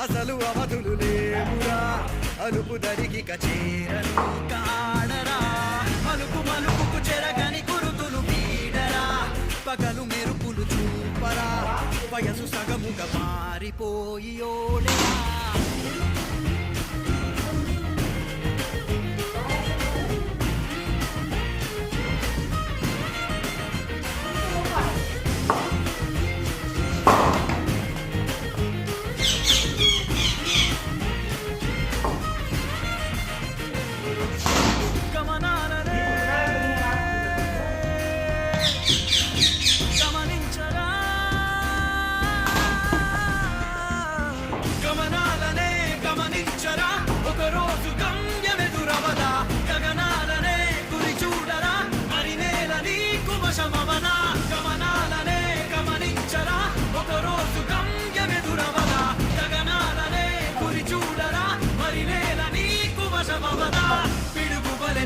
అసలు అవధులు లేవురా అలుపు దరికి కచేరను కాడరా మలుపు మలుపుకు చెరగని గురుతులు వీడరా పగలు మెరుపులు చూపరా వయసు సగముగా మారిపోయి ఓడరా పిడుగు వలె